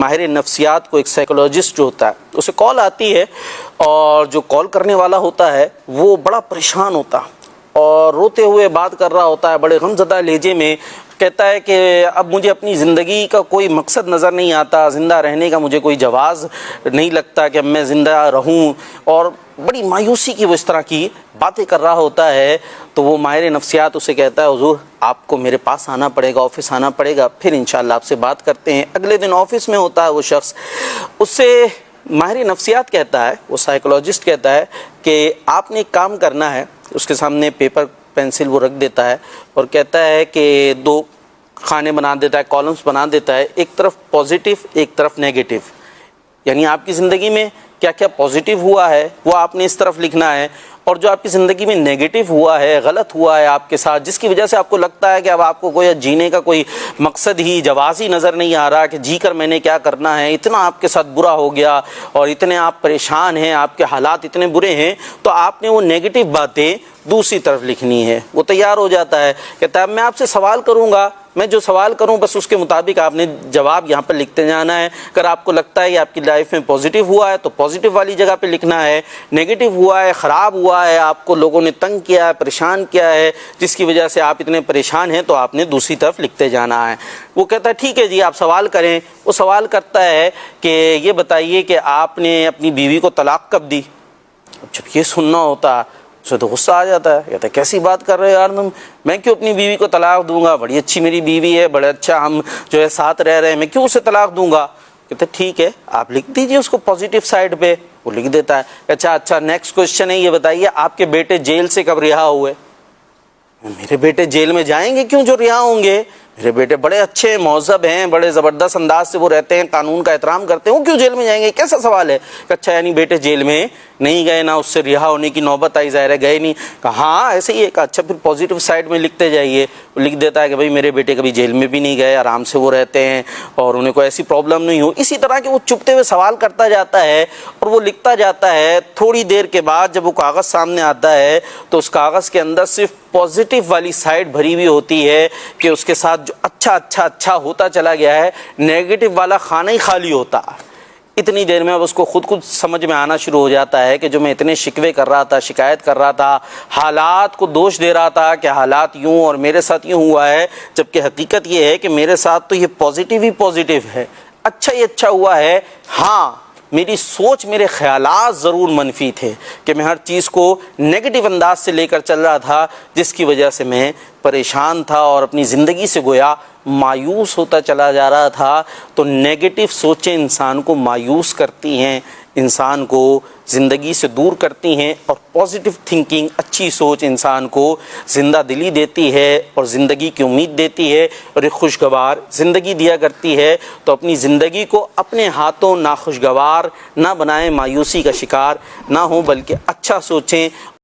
ماہر نفسیات کو ایک سائیکولوجسٹ جو ہوتا ہے اسے کال آتی ہے اور جو کال کرنے والا ہوتا ہے وہ بڑا پریشان ہوتا اور روتے ہوئے بات کر رہا ہوتا ہے بڑے غمزدہ لہجے میں. کہتا ہے کہ اب مجھے اپنی زندگی کا کوئی مقصد نظر نہیں آتا, زندہ رہنے کا مجھے کوئی جواز نہیں لگتا کہ اب میں زندہ رہوں, اور بڑی مایوسی کی وہ اس طرح کی باتیں کر رہا ہوتا ہے. تو وہ ماہر نفسیات اسے کہتا ہے حضور آپ کو میرے پاس آنا پڑے گا, آفس آنا پڑے گا, پھر انشاءاللہ آپ سے بات کرتے ہیں. اگلے دن آفس میں ہوتا ہے وہ شخص, اس سے ماہر نفسیات کہتا ہے, وہ سائیکولوجسٹ کہتا ہے کہ آپ نے ایک کام کرنا ہے. اس کے سامنے پیپر پینسل وہ رکھ دیتا ہے اور کہتا ہے کہ 2 خانے بنا دیتا ہے, کالمز بنا دیتا ہے, ایک طرف پازیٹیو ایک طرف نیگیٹو. یعنی آپ کی زندگی میں کیا کیا پازیٹیو ہوا ہے وہ آپ نے اس طرف لکھنا ہے, اور جو آپ کی زندگی میں نیگیٹو ہوا ہے, غلط ہوا ہے آپ کے ساتھ, جس کی وجہ سے آپ کو لگتا ہے کہ اب آپ کو کوئی جینے کا کوئی مقصد ہی جواز ہی نظر نہیں آ رہا کہ جی کر میں نے کیا کرنا ہے, اتنا آپ کے ساتھ برا ہو گیا اور اتنے آپ پریشان ہیں, آپ کے حالات اتنے برے ہیں, تو آپ نے وہ نیگیٹو باتیں دوسری طرف لکھنی ہے. وہ تیار ہو جاتا ہے, کہتا ہے میں آپ سے سوال کروں گا, میں جو سوال کروں بس اس کے مطابق آپ نے جواب یہاں پر لکھتے جانا ہے. اگر آپ کو لگتا ہے کہ آپ کی لائف میں پازیٹیو ہوا ہے تو پازیٹیو والی جگہ پہ لکھنا ہے, نیگیٹو ہوا ہے, خراب ہوا ہے, آپ کو لوگوں نے تنگ کیا ہے, پریشان کیا ہے, جس کی وجہ سے آپ اتنے پریشان ہیں, تو آپ نے دوسری طرف لکھتے جانا ہے. وہ کہتا ہے ٹھیک ہے جی آپ سوال کریں. وہ سوال کرتا ہے کہ یہ بتائیے کہ آپ نے اپنی بیوی کو طلاق کب دی. جب یہ سننا ہوتا اسے تو غصہ آ جاتا ہے, کہتا ہے کیسی بات کر رہے ہیں یار, میں کیوں اپنی بیوی کو طلاق دوں گا, بڑی اچھی میری بیوی ہے, بڑے اچھا ہم جو ہے ساتھ رہ رہے ہیں, میں کیوں اسے طلاق دوں گا. کہتے ہیں ٹھیک ہے آپ لکھ دیجئے اس کو پازیٹیو سائڈ پہ. وہ لکھ دیتا ہے. اچھا نیکسٹ کوشچن ہے, یہ بتائیے آپ کے بیٹے جیل سے کب رہا ہوئے. میرے بیٹے جیل میں جائیں گے کیوں جو رہا ہوں گے, میرے بیٹے بڑے اچھے مہذب ہیں, بڑے زبردست انداز سے وہ رہتے ہیں, قانون کا احترام کرتے ہیں, وہ کیوں جیل میں جائیں گے, کیسا سوال ہے. اچھا یعنی بیٹے جیل میں نہیں گئے, نہ اس سے رہا ہونے کی نوبت آئی, ظاہر ہے گئے نہیں. کہا ہاں ایسے ہی ہے. اچھا پھر پازیٹیو سائڈ میں لکھتے جائیے. وہ لکھ دیتا ہے کہ بھائی میرے بیٹے کبھی جیل میں بھی نہیں گئے, آرام سے وہ رہتے ہیں اور انہیں کوئی ایسی پرابلم نہیں ہو. اسی طرح کہ وہ چپتے ہوئے سوال کرتا جاتا ہے اور وہ لکھتا جاتا ہے. تھوڑی دیر کے بعد جب وہ کاغذ سامنے آتا ہے تو اس کاغذ کے اندر صرف پازیٹیو والی سائڈ بھری ہوئی ہوتی ہے کہ اس کے ساتھ جو اچھا ہوتا چلا گیا ہے, نیگیٹو والا خانہ ہی خالی ہوتا. اتنی دیر میں اب اس کو خود سمجھ میں آنا شروع ہو جاتا ہے کہ جو میں اتنے شکوے کر رہا تھا, شکایت کر رہا تھا, حالات کو دوش دے رہا تھا کہ حالات یوں اور میرے ساتھ یوں ہوا ہے, جبکہ حقیقت یہ ہے کہ میرے ساتھ تو یہ پازیٹیو ہی پازیٹیو ہے, اچھا ہی اچھا ہوا ہے. ہاں میری سوچ, میرے خیالات ضرور منفی تھے کہ میں ہر چیز کو نیگیٹو انداز سے لے کر چل رہا تھا, جس کی وجہ سے میں پریشان تھا اور اپنی زندگی سے گویا مایوس ہوتا چلا جا رہا تھا. تو نیگیٹو سوچیں انسان کو مایوس کرتی ہیں, انسان کو زندگی سے دور کرتی ہیں, اور پازیٹیو تھنکنگ, اچھی سوچ انسان کو زندہ دلی دیتی ہے اور زندگی کی امید دیتی ہے اور ایک خوشگوار زندگی دیا کرتی ہے. تو اپنی زندگی کو اپنے ہاتھوں ناخوشگوار نہ بنائیں, مایوسی کا شکار نہ ہوں, بلکہ اچھا سوچیں.